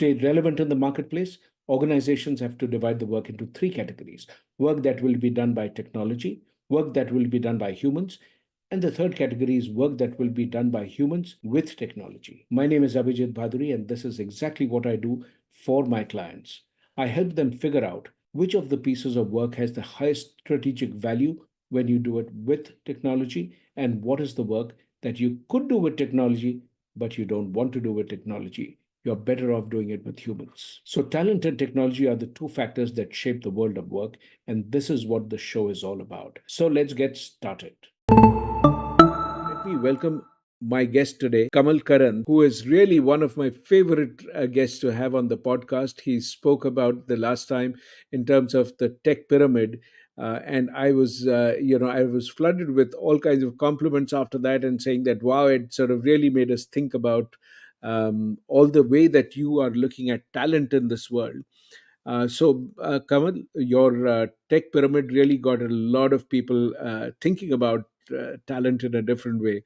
stay relevant in the marketplace, organizations have to divide the work into three categories: work that will be done by technology, work that will be done by humans, and the third category is work that will be done by humans with technology. My name is Abhijit Bhaduri, and this is exactly what I do for my clients. I help them figure out which of the pieces of work has the highest strategic value when you do it with technology, and what is the work that you could do with technology, but you don't want to do with technology. You're better off doing it with humans. So, talent and technology are the two factors that shape the world of work, and this is what the show is all about. So, let's get started. Let me welcome my guest today, Kamal Karan, who is really one of my favorite guests to have on the podcast. He spoke about the last time in terms of the tech pyramid. And I was flooded with all kinds of compliments after that and saying that, wow, it sort of really made us think about all the way that you are looking at talent in this world. Kamal, your tech pyramid really got a lot of people thinking about talent in a different way.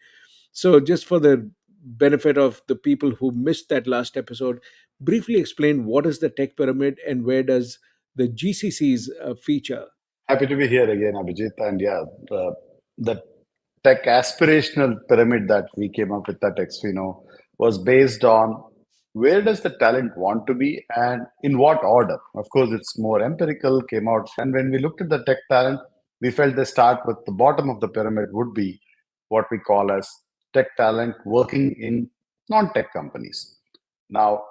So, just for the benefit of the people who missed that last episode, briefly explain what is the tech pyramid and where does the GCCs feature? Happy to be here again, Abhijit. And yeah, the tech aspirational pyramid that we came up with at Exfino was based on where does the talent want to be and in what order. Of course, it's more empirical, came out. And when we looked at the tech talent, we felt the start with the bottom of the pyramid would be what we call as tech talent working in non-tech companies. Now,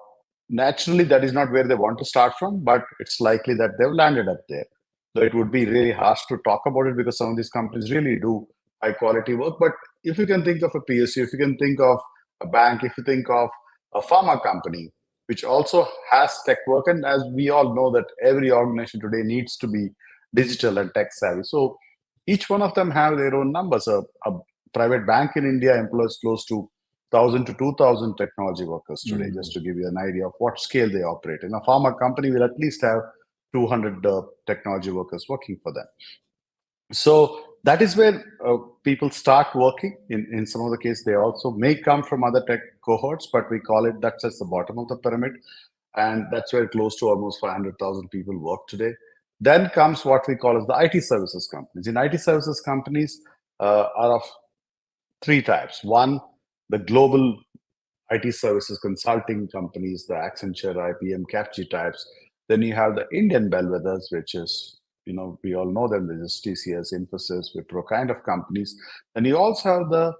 naturally, that is not where they want to start from, but it's likely that they've landed up there. Though it would be really harsh to talk about it because some of these companies really do high quality work. But if you can think of a PSU, if you can think of a bank, if you think of a pharma company, which also has tech work, and as we all know that every organization today needs to be digital and tech savvy. So each one of them have their own numbers. A private bank in India employs close to 1,000 to 2,000 technology workers today, just Mm. to give you an idea of what scale they operate in. A pharma company will at least have 200 technology workers working for them. So that is where people start working. In some of the case, they also may come from other tech cohorts, but we call it that's just the bottom of the pyramid. And that's where close to almost 500,000 people work today. Then comes what we call as the IT services companies. In IT services companies are of three types. One, the global IT services consulting companies, the Accenture, IBM, Capgemini types. Then you have the Indian bellwethers, which is, we all know them, which is TCS, Infosys, Wipro kind of companies. And you also have the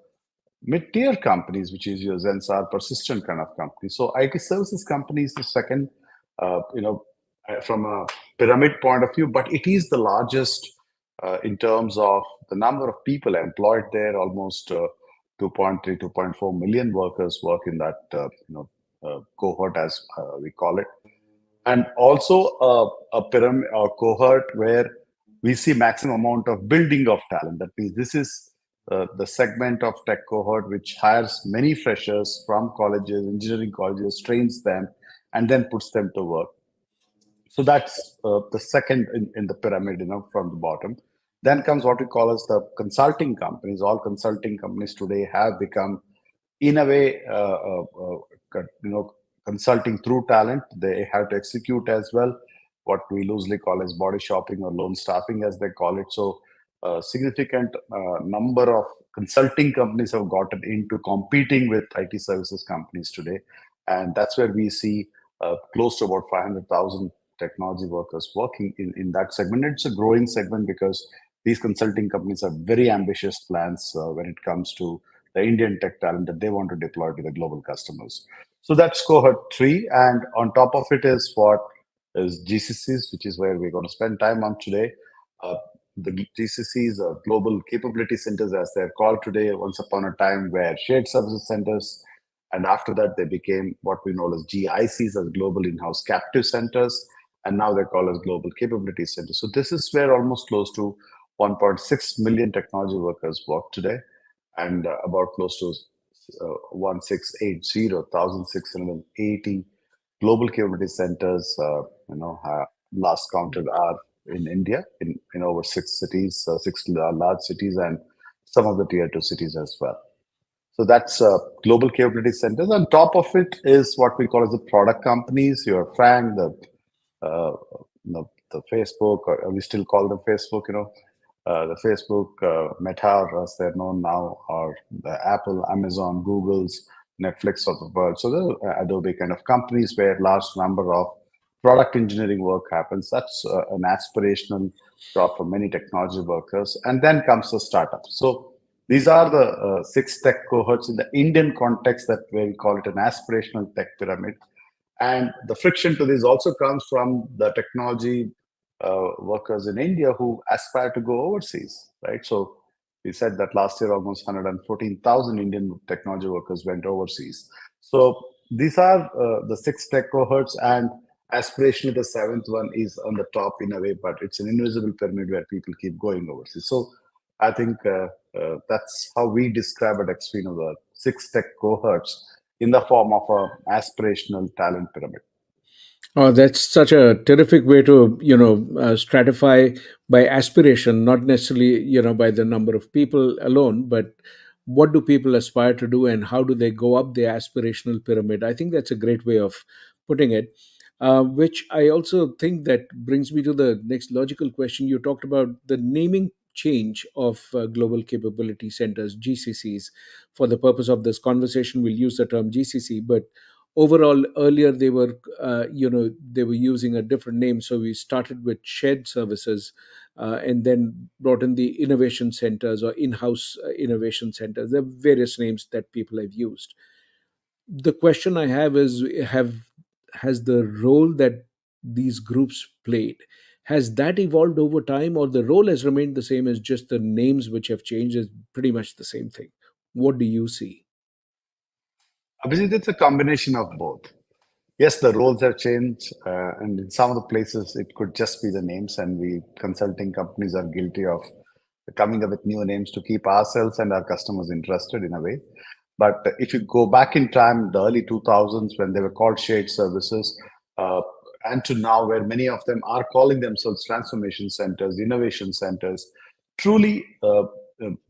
mid-tier companies, which is your Zensar, Persistent kind of companies. So IT services companies, the second, from a pyramid point of view, but it is the largest in terms of the number of people employed there. Almost 2.3, 2.4 million workers work in that cohort, as we call it, and also a pyramid a cohort where we see maximum amount of building of talent. That means this is the segment of tech cohort which hires many freshers from colleges, engineering colleges, trains them, and then puts them to work. So that's the second in the pyramid, from the bottom. Then comes what we call as the consulting companies. All consulting companies today have become, in a way, consulting through talent. They have to execute as well, what we loosely call as body shopping or loan staffing, as they call it. So, a significant number of consulting companies have gotten into competing with IT services companies today, and that's where we see close to about 500,000 technology workers working in that segment. It's a growing segment because these consulting companies have very ambitious plans when it comes to the Indian tech talent that they want to deploy to the global customers. So that's cohort three. And on top of it is what is GCCs, which is where we're going to spend time on today. Uh, the GCCs are global capability centers, as they're called today. Once upon a time, were shared services centers. And after that, they became what we know as GICs, as global in-house captive centers. And now they're called as global capability centers. So this is where almost close to 1.6 million technology workers work today, and about close to 1,680 global capability centers, last counted are in India, in over six cities, six large cities, and some of the tier two cities as well. So that's global capability centers. On top of it is what we call as the product companies. Your FANG, uh, the Facebook, or we still call them Facebook, the Facebook, Meta, as they're known now, or the Apple, Amazon, Google's, Netflix of the world. So the Adobe kind of companies where large number of product engineering work happens. That's an aspirational job for many technology workers. And then comes the startups. So these are the six tech cohorts in the Indian context that where we call it an aspirational tech pyramid. And the friction to this also comes from the technology workers in India who aspire to go overseas, right? So we said that last year almost 114,000 Indian technology workers went overseas. So these are the six tech cohorts, and aspirationally the seventh one is on the top in a way, but it's an invisible pyramid where people keep going overseas. So I think that's how we describe at Expino the six tech cohorts in the form of a aspirational talent pyramid. Oh, that's such a terrific way to, stratify by aspiration, not necessarily, by the number of people alone, but what do people aspire to do and how do they go up the aspirational pyramid? I think that's a great way of putting it. Which I also think that brings me to the next logical question. You talked about the naming change of global capability centers, GCCs. For the purpose of this conversation, we'll use the term GCC, but overall earlier they were using a different name, so we started with shared services, and then brought in the innovation centers or in-house innovation centers. There are various names that people have used. The question I have is, have has the role that these groups played, has that evolved over time, or the role has remained the same, as just the names which have changed is pretty much the same thing? What do you see? Abhijit, it's a combination of both. Yes, the roles have changed, and in some of the places it could just be the names, and we consulting companies are guilty of coming up with new names to keep ourselves and our customers interested in a way. But if you go back in time, the early 2000s when they were called shared services, uh, and to now where many of them are calling themselves transformation centers, innovation centers, truly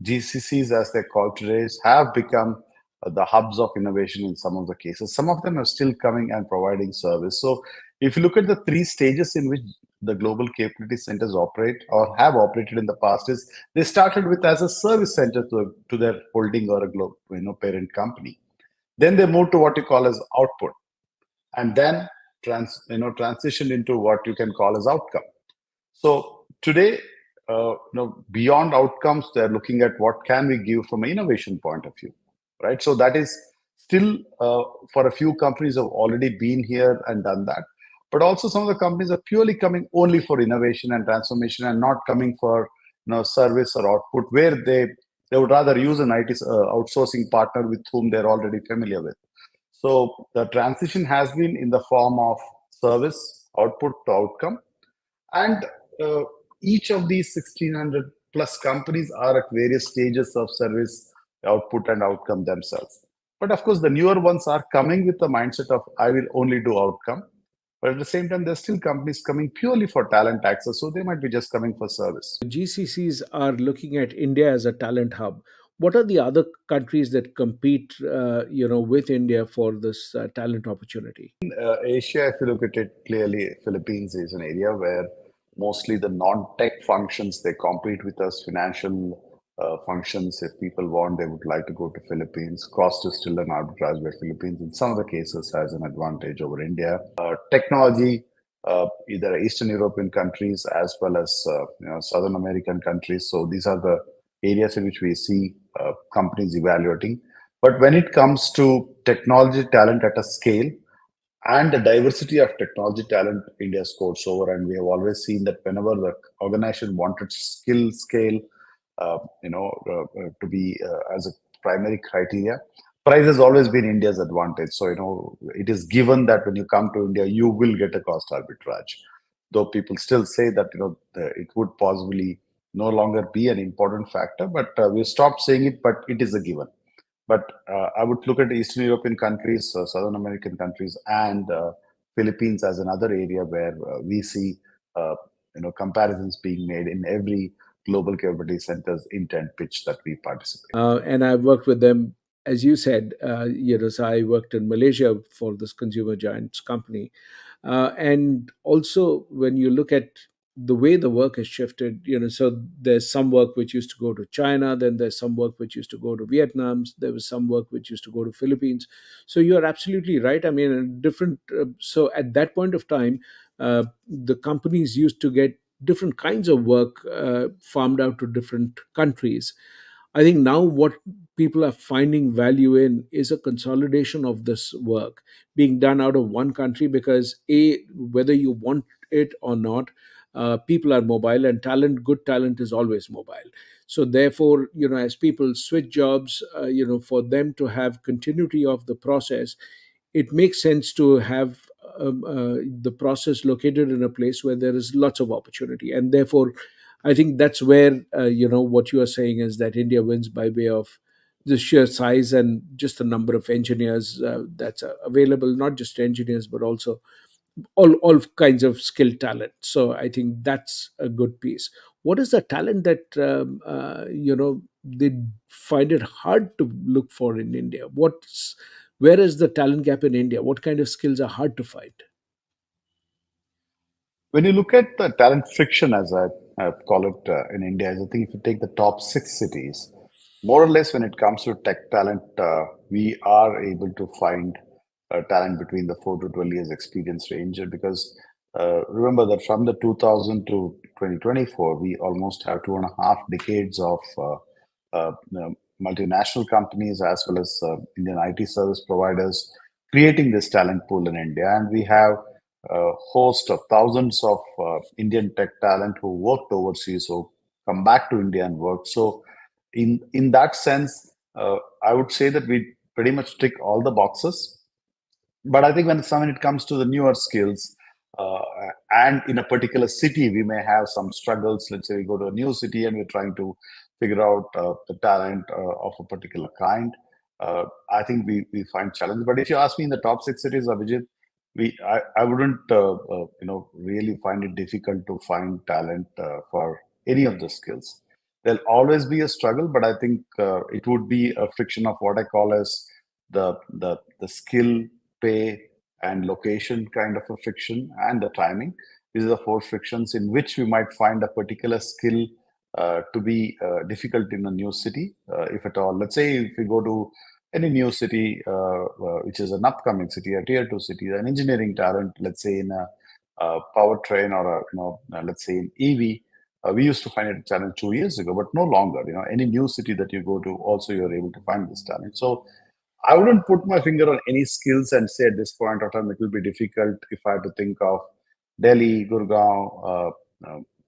GCCs as they're called today have become the hubs of innovation in some of the cases. Some of them are still coming and providing service. So if you look at the three stages in which the global capability centers operate or have operated in the past, is they started with as a service center to their holding or a global parent company. Then they moved to what you call as output, and then transitioned into what you can call as outcome. So today, beyond outcomes, they're looking at what can we give from an innovation point of view, right? So that is still for a few companies have already been here and done that, but also some of the companies are purely coming only for innovation and transformation and not coming for service or output, where they would rather use an IT outsourcing partner with whom they're already familiar with. So the transition has been in the form of service, output to outcome, and uh, each of these 1600 plus companies are at various stages of service, output, and outcome themselves. But of course, the newer ones are coming with the mindset of I will only do outcome. But at the same time, there's still companies coming purely for talent access, so they might be just coming for service. GCCs are looking at India as a talent hub. What are the other countries that compete, with India for this talent opportunity? Asia, if you look at it clearly, Philippines is an area where mostly the non-tech functions they compete with us. Financial functions, if people want, they would like to go to Philippines. Cost is still an arbitrage where Philippines, in some of the cases, has an advantage over India. Technology, either Eastern European countries as well as Southern American countries. So these are the areas in which we see companies evaluating. But when it comes to technology talent at a scale, and the diversity of technology talent India scores over. And we have always seen that whenever the organization wanted skill scale, to be as a primary criteria, price has always been India's advantage. So it is given that when you come to India, you will get a cost arbitrage. Though people still say that it would possibly no longer be an important factor, but we stopped saying it. But it is a given. But I would look at Eastern European countries, Southern American countries, and Philippines as another area where we see comparisons being made in every global capability centers intent pitch that we participate. And I've worked with them as you said, so I worked in Malaysia for this consumer giants company, and also when you look at the way the work has shifted, so there's some work which used to go to China, then there's some work which used to go to Vietnam, there was some work which used to go to Philippines. So you are absolutely right. I mean, different. So at that point of time, the companies used to get different kinds of work farmed out to different countries. I think now what people are finding value in is a consolidation of this work being done out of one country, because whether you want it or not, people are mobile, and good talent is always mobile. So therefore, as people switch jobs, for them to have continuity of the process, it makes sense to have the process located in a place where there is lots of opportunity. And therefore, I think that's where, what you are saying is that India wins by way of the sheer size and just the number of engineers that's available, not just engineers, but also all kinds of skilled talent. So I think that's a good piece. What is the talent that they find it hard to look for in India? Where is the talent gap in India? What kind of skills are hard to find? When you look at the talent friction, as I call it in India, I think if you take the top 6 cities, more or less when it comes to tech talent, we are able to find talent between the 4 to 12 years experience range. Because remember that from the 2000 to 2024, we almost have 2.5 decades of multinational companies as well as Indian IT service providers creating this talent pool in India. And we have a host of thousands of Indian tech talent who worked overseas, who come back to India and work. So, in that sense, I would say that we pretty much tick all the boxes. But I think when it comes to the newer skills, uh, and in a particular city, we may have some struggles. Let's say we go to a new city and we're trying to figure out the talent of a particular kind. I think we find challenge. But if you ask me in the top 6 cities, Abhijit, I wouldn't really find it difficult to find talent for any of the skills. There'll always be a struggle, but I think it would be a friction of what I call as the skill, pay, and location kind of a friction, and the timing. These are the four frictions in which we might find a particular skill to be difficult in a new city, if at all. Let's say if we go to any new city, which is an upcoming city, a tier two city, an engineering talent, let's say in a powertrain or let's say in EV. We used to find it a challenge 2 years ago, but no longer. Any new city that you go to, also you're able to find this talent. So I wouldn't put my finger on any skills and say at this point of time it will be difficult if I had to think of Delhi, Gurgaon,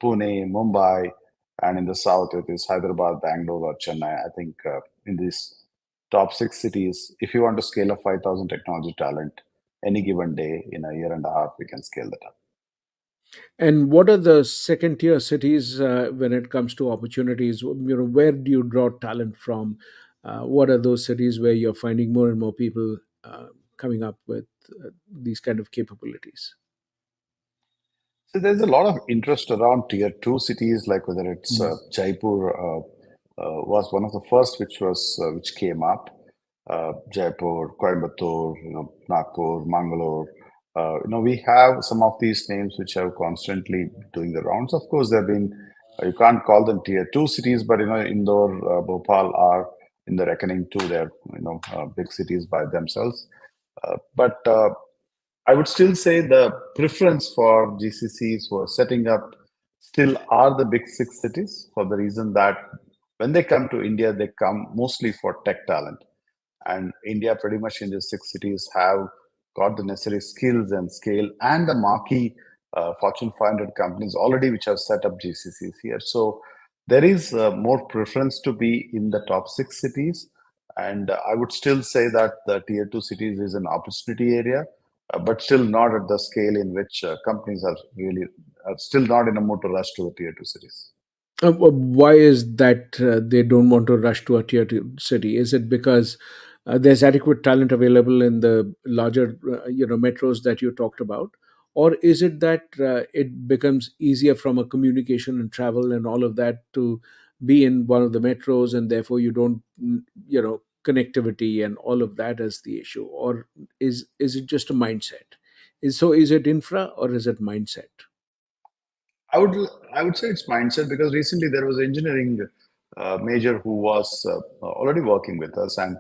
Pune, Mumbai, and in the south it is Hyderabad, Bangalore, or Chennai. I think in these top 6 cities, if you want to scale up 5,000 technology talent any given day in a year and a half, we can scale that up. And what are the second tier cities when it comes to opportunities? Where do you draw talent from? What are those cities where you're finding more and more people coming up with these kind of capabilities? So there's a lot of interest around tier two cities, like whether it's Jaipur was one of the first which came up. Jaipur, Coimbatore, Nagpur, Mangalore. We have some of these names which are constantly doing the rounds. Of course, they've been you can't call them tier two cities, but Indore, Bhopal are in the reckoning too. They're big cities by themselves. But I would still say the preference for GCCs for setting up still are the big 6 cities, for the reason that when they come to India, they come mostly for tech talent. And India, pretty much in these 6 cities, have got the necessary skills and scale and the marquee Fortune 500 companies already which have set up GCCs here. So there is more preference to be in the top 6 cities. And I would still say that the tier two cities is an opportunity area, but still not at the scale in which companies are still not in a mood to rush to the tier two cities. Why is that they don't want to rush to a tier two city? Is it because there's adequate talent available in the larger, metros that you talked about, or is it that it becomes easier from a communication and travel and all of that to be in one of the metros, and therefore you don't, connectivity and all of that as the issue, or is it just a mindset? Is it infra or is it mindset? I would I would say it's mindset because recently there was an engineering major who was already working with us, and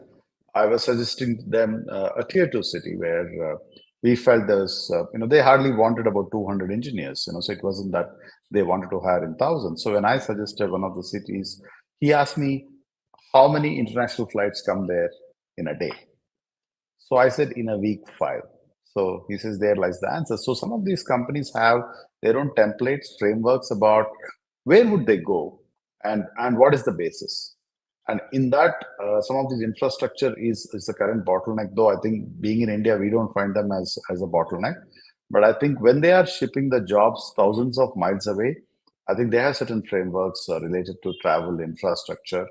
I was suggesting them a tier two city where we felt there's they hardly wanted about 200 engineers, so it wasn't that they wanted to hire in thousands. So when I suggested one of the cities, he asked me how many international flights come there in a day. So I said in a week, five. So he says there lies the answer. So some of these companies have their own templates, frameworks about where would they go and what is the basis. And in that, some of this infrastructure is the current bottleneck. Though I think being in India, we don't find them as a bottleneck. But I think when they are shipping the jobs thousands of miles away, I think they have certain frameworks related to travel infrastructure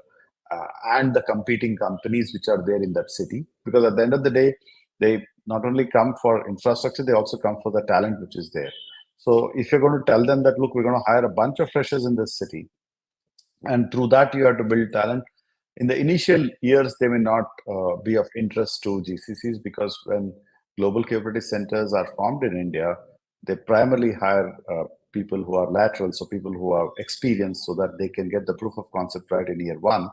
and the competing companies which are there in that city. Because at the end of the day, they not only come for infrastructure, they also come for the talent which is there. So if you're going to tell them that, look, we're going to hire a bunch of freshers in this city, and through that you have to build talent. In the initial years, they may not be of interest to GCCs because when global capability centers are formed in India, they primarily hire people who are lateral, so people who have experience, so that they can get the proof of concept right in year one.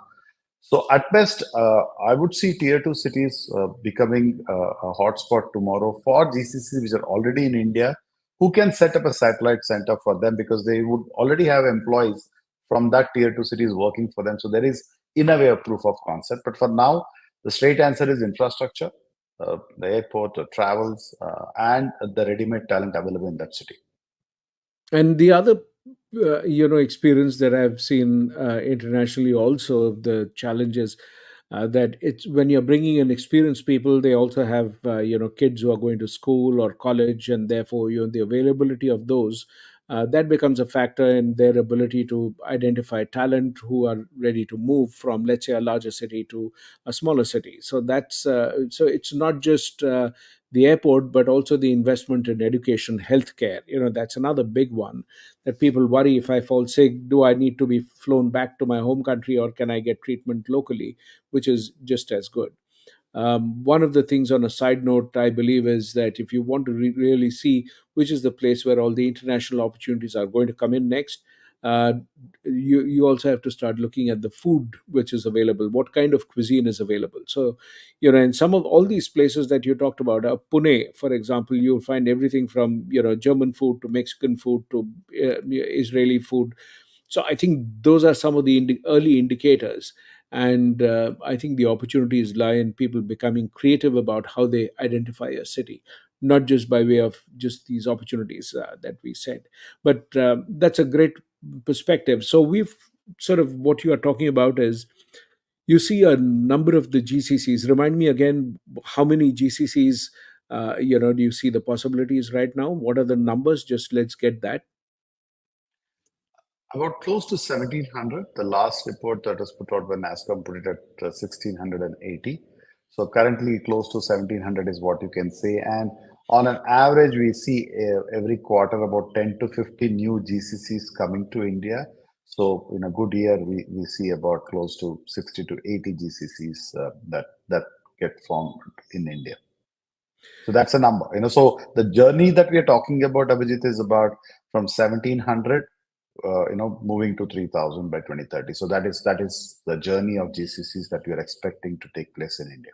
So at best, I would see tier two cities becoming a hotspot tomorrow for GCCs which are already in India, who can set up a satellite center for them because they would already have employees from that tier two cities working for them. So there is, in a way, a proof of concept. But for now, the straight answer is infrastructure, the airport, the travels, and the ready-made talent available in that city. And the other experience that I've seen internationally also, the challenges that it's when you're bringing in experienced people, they also have kids who are going to school or college, and therefore the availability of those, that becomes a factor in their ability to identify talent who are ready to move from, let's say, a larger city to a smaller city. So that's so it's not just the airport, but also the investment in education, healthcare. That's another big one that people worry: if I fall sick, do I need to be flown back to my home country, or can I get treatment locally, which is just as good? One of the things, on a side note, I believe, is that if you want to really see which is the place where all the international opportunities are going to come in next, uh, you also have to start looking at the food which is available, what kind of cuisine is available. So, in some of all these places that you talked about, Pune, for example, you'll find everything from German food to Mexican food to Israeli food. So I think those are some of the early indicators, and I think the opportunities lie in people becoming creative about how they identify a city, not just by way of just these opportunities that we said. But that's a great perspective. So we've sort of, what you are talking about is, you see a number of the GCCs. Remind me again, how many GCCs do you see the possibilities right now? What are the numbers? Just let's get that. About close to 1700. The last report that was put out by NASCOM put it at 1680. So currently, close to 1700 is what you can say. And on an average, we see every quarter about 10 to 15 new GCCs coming to India. So in a good year, we see about close to 60 to 80 GCCs that get formed in India. So that's a number. So the journey that we are talking about, Abhijit, is about from 1700 moving to 3000 by 2030. So that is the journey of GCCs that we are expecting to take place in India.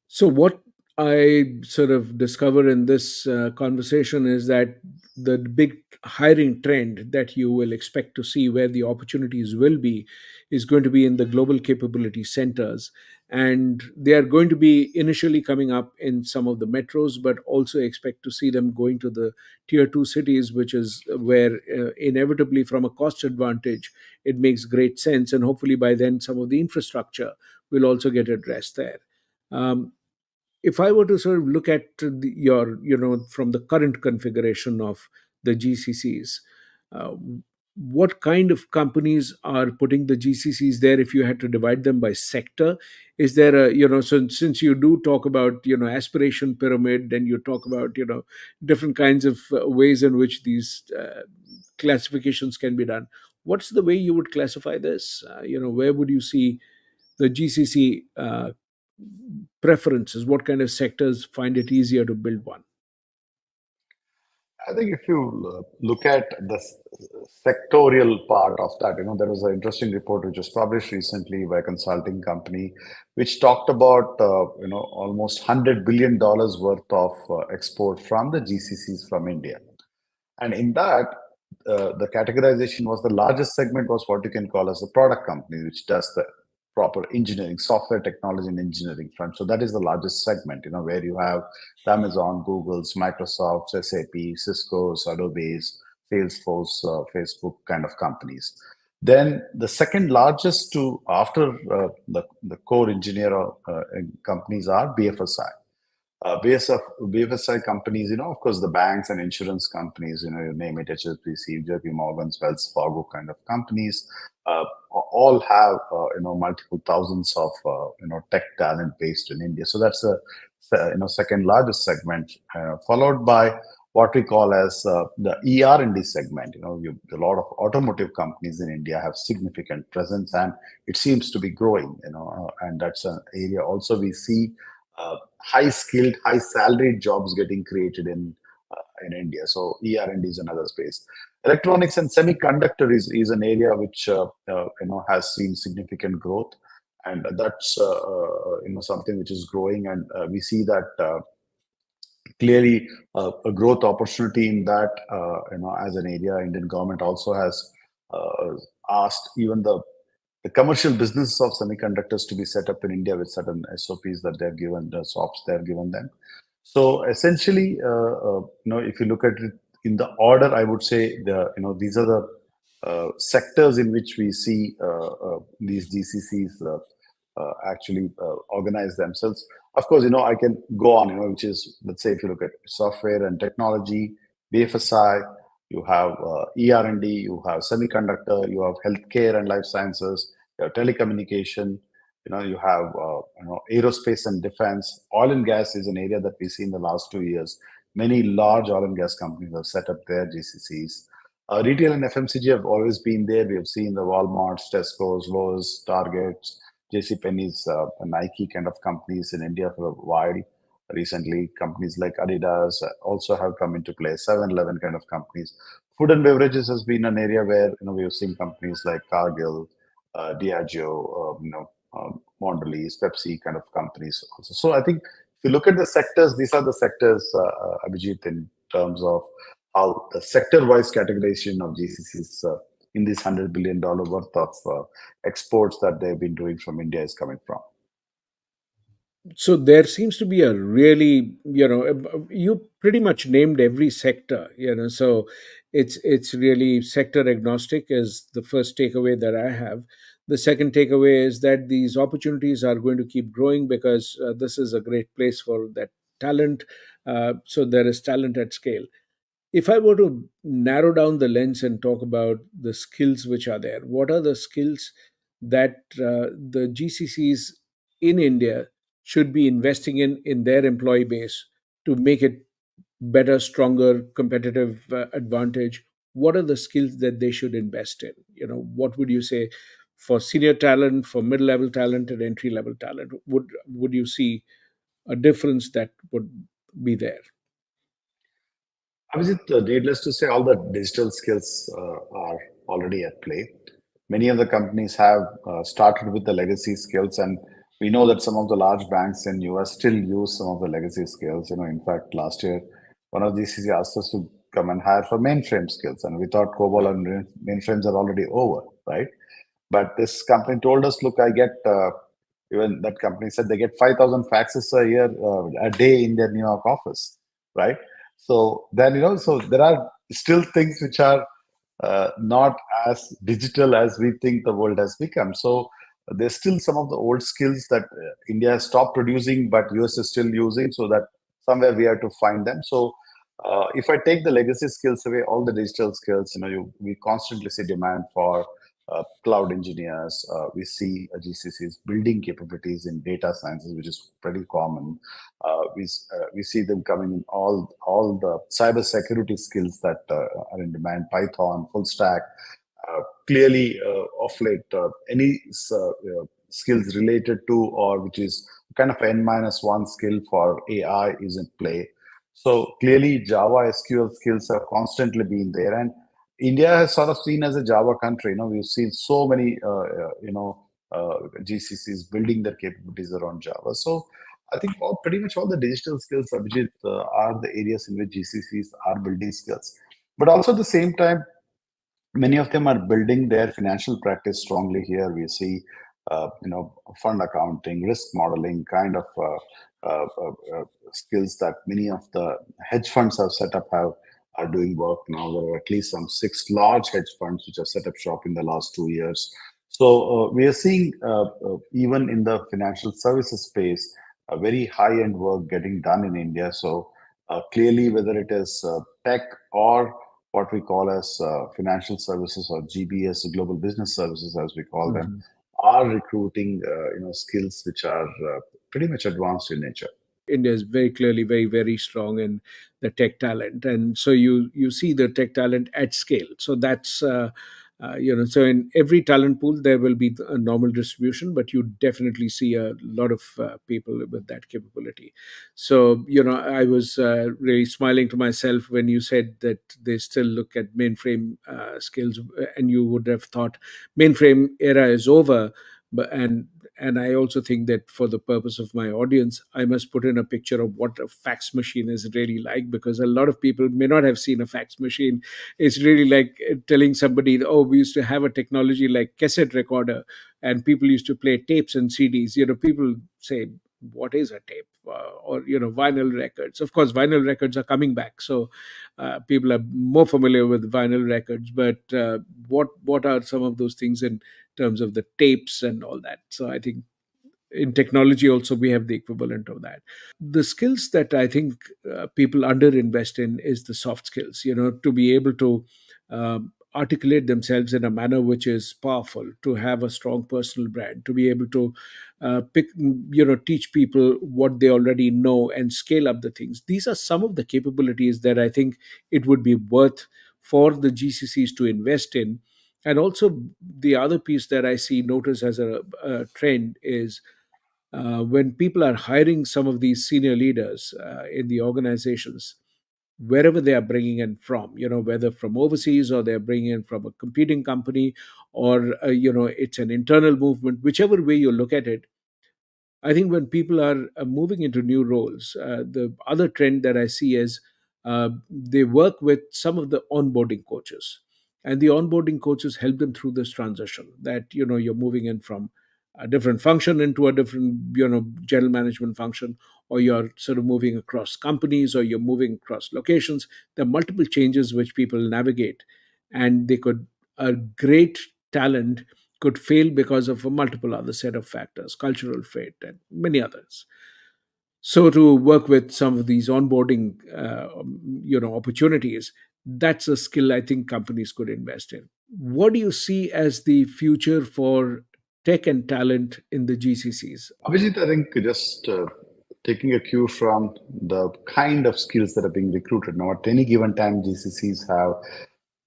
So, what I sort of discover in this conversation is that the big hiring trend that you will expect to see, where the opportunities will be, is going to be in the global capability centers. And they are going to be initially coming up in some of the metros, but also expect to see them going to the tier two cities, which is where inevitably, from a cost advantage, it makes great sense. And hopefully, by then, some of the infrastructure will also get addressed there. Um, if I were to sort of look at from the current configuration of the GCCs, uh, what kind of companies are putting the GCCs there? If you had to divide them by sector, is there a, so since you do talk about, aspiration pyramid, and you talk about, different kinds of ways in which these classifications can be done, what's the way you would classify this? Where would you see the GCC preferences? What kind of sectors find it easier to build one? I think if you look at the sectorial part of that, there was an interesting report which was published recently by a consulting company, which talked about, almost $100 billion worth of export from the GCCs from India. And in that, the categorization was the largest segment was what you can call as the product company, which does the proper engineering, software technology and engineering front. So that is the largest segment, where you have the Amazon, Google's, Microsoft's, SAP, Cisco's, Adobe's, Salesforce, Facebook kind of companies. Then the second largest to after the core engineer companies are BFSI. BFSI companies, of course, the banks and insurance companies, you name it, HSBC, JP Morgan's, Wells Fargo kind of companies, all have, multiple thousands of, tech talent based in India. So that's the, second largest segment, followed by what we call as the ER&D segment. A lot of automotive companies in India have significant presence, and it seems to be growing. And that's an area also we see high skilled, high salaried jobs getting created in India. So ER&D is another space. Electronics and semiconductor is an area which has seen significant growth, and that's something which is growing, and we see that clearly a growth opportunity in that. As an area, Indian government also has asked even the commercial business of semiconductors to be set up in India with certain SOPs that they've given, the SOPs they've given them. So essentially, if you look at it in the order, I would say these are the sectors in which we see these GCCs actually organize themselves. Of course, I can go on, which is, let's say, if you look at software and technology, BFSI, you have ER&D, you have semiconductor, you have healthcare and life sciences, you have telecommunication, you have aerospace and defense. Oil and gas is an area that we see in the last 2 years. Many large oil and gas companies have set up their GCCs. Retail and FMCG have always been there. We have seen the Walmarts, Tesco's, Lowe's, Targets, JCPenney's, Nike kind of companies in India for a while. Recently, companies like Adidas also have come into play. 7-Eleven kind of companies. Food and beverages has been an area where we have seen companies like Cargill, Diageo, Mondelez, Pepsi kind of companies also. So I think if you look at the sectors, these are the sectors, Abhijit, in terms of how the sector-wise categorization of GCCs in this $100 billion worth of exports that they've been doing from India is coming from. So there seems to be a really, you pretty much named every sector, so it's really sector agnostic is the first takeaway that I have. The second takeaway is that these opportunities are going to keep growing because this is a great place for that talent. So there is talent at scale. If I were to narrow down the lens and talk about the skills which are there, what are the skills that the GCCs in India should be investing in their employee base to make it better, stronger, competitive advantage? What are the skills that they should invest in? What would you say for senior talent, for mid-level talent, and entry-level talent? Would you see a difference that would be there? Is it needless to say, all the digital skills are already at play. Many of the companies have started with the legacy skills, and we know that some of the large banks in US still use some of the legacy skills. In fact, last year, one of the GCC asked us to come and hire for mainframe skills, and we thought COBOL and mainframes are already over, right? But this company told us, look, I get, even that company said they get 5,000 faxes a year, a day in their New York office, right? So then, so there are still things which are not as digital as we think the world has become. So there's still some of the old skills that India has stopped producing, but US is still using, so that somewhere we have to find them. So if I take the legacy skills away, all the digital skills, we constantly see demand for cloud engineers. We see GCCs building capabilities in data sciences, which is pretty common. We see them coming in all the cyber security skills that are in demand, Python, full stack. Clearly, of late, any skills related to, or which is kind of n minus one skill for AI is in play. So clearly, Java SQL skills have constantly been there, and India has sort of seen as a Java country. We've seen so many, GCCs building their capabilities around Java. So I think pretty much all the digital skills, Abhijit, are the areas in which GCCs are building skills. But also at the same time, many of them are building their financial practice strongly here. We see, fund accounting, risk modeling, kind of skills that many of the hedge funds have set up are doing work now. There are at least some 6 large hedge funds which have set up shop in the last 2 years. So we are seeing even in the financial services space, a very high-end work getting done in India. So clearly, whether it is tech or what we call as financial services, or GBS, global business services, as we call them, Mhm. are recruiting skills which are pretty much advanced in nature. India is very clearly very strong in the tech talent, and so you see the tech talent at scale. So that's so in every talent pool there will be a normal distribution, but you definitely see a lot of people with that capability. So I was really smiling to myself when you said that they still look at mainframe skills, and you would have thought mainframe era is over, but and I also think that for the purpose of my audience, I must put in a picture of what a fax machine is really like, because a lot of people may not have seen a fax machine. It's really like telling somebody, oh, we used to have a technology like cassette recorder, and people used to play tapes and CDs. People say, what is a tape? Or vinyl records. Of course, vinyl records are coming back, so people are more familiar with vinyl records. But what are some of those things in terms of the tapes and all that? So I think in technology also we have the equivalent of that. The skills that I think people underinvest in is the soft skills, to be able to articulate themselves in a manner which is powerful, to have a strong personal brand, to be able to teach people what they already know and scale up the things. These are some of the capabilities that I think it would be worth for the GCCs to invest in. And also, the other piece that I see notice as a trend is when people are hiring some of these senior leaders in the organizations, wherever they are bringing in from, whether from overseas or they're bringing in from a competing company, or it's an internal movement, whichever way you look at it. I think when people are moving into new roles, the other trend that I see is they work with some of the onboarding coaches, and the onboarding coaches help them through this transition. That you're moving in from a different function into a different general management function, or you're sort of moving across companies, or you're moving across locations. There are multiple changes which people navigate, and they could a great talent could fail because of a multiple other set of factors, cultural fit, and many others. So to work with some of these onboarding, opportunities, that's a skill I think companies could invest in. What do you see as the future for tech and talent in the GCCs? Abhijit, I think just taking a cue from the kind of skills that are being recruited now, at any given time, GCCs have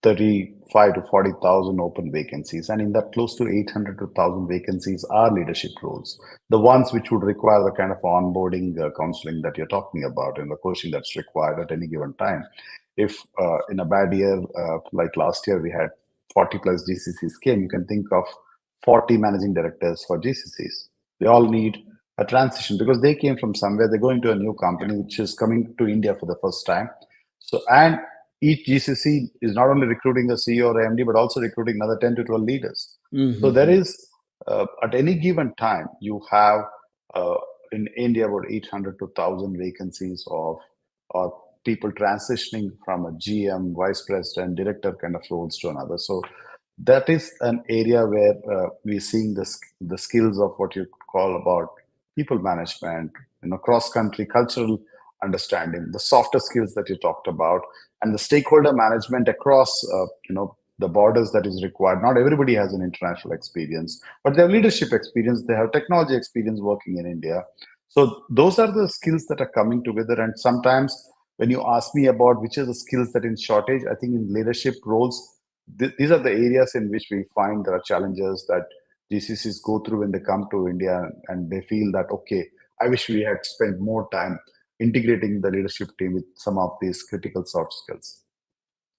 35 to 40,000 open vacancies, and in that, close to 800 to 1,000 vacancies are leadership roles, the ones which would require the kind of onboarding counseling that you're talking about, and the coaching that's required at any given time. If in a bad year, like last year, we had 40 plus GCCs came, you can think of 40 managing directors for GCCs. They all need a transition because they came from somewhere. They're going to a new Yeah. company which is coming to India for the first time. So, and each GCC is not only recruiting the CEO or MD, but also recruiting another 10 to 12 leaders. So there Hmm. is, at any given time, you have uh, in India about 800 to 1,000 vacancies of people transitioning from a GM, vice president, director kind of roles to another. So that is an area where we're seeing the skills of what you call about people management, cross country cultural understanding, the softer skills that you talked about, and the stakeholder management across the borders that is required. Not everybody has an international experience, but they have leadership experience, they have technology experience working in India. So those are the skills that are coming together. And sometimes when you ask me about which are the skills that in shortage, I think in leadership roles, these are the areas in which we find there are challenges that GCCs go through when they come to India, and they feel that, okay, I wish we had spent more time integrating the leadership team with some of these critical soft skills.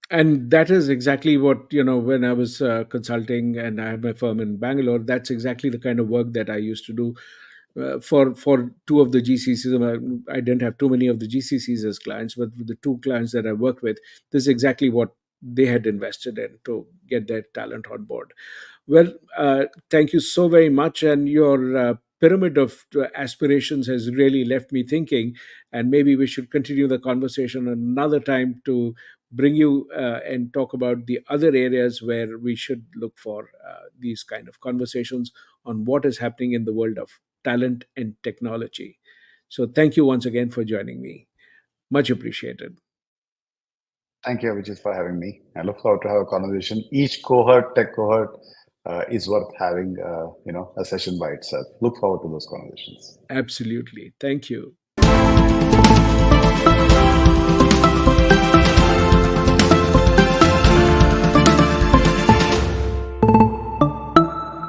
And that is exactly what, when I was consulting and I had my firm in Bangalore, that's exactly the kind of work that I used to do for two of the GCCs. I didn't have too many of the GCCs as clients, but with the two clients that I worked with, this is exactly what they had invested in to get their talent on board. Well, thank you so very much. And your pyramid of aspirations has really left me thinking. And maybe we should continue the conversation another time to bring you and talk about the other areas where we should look for these kind of conversations on what is happening in the world of talent and technology. So, thank you once again for joining me. Much appreciated. Thank you, Abhijit, for having me. I look forward to have a conversation. Each cohort, tech cohort, is worth having, a session by itself. Look forward to those conversations. Absolutely. Thank you.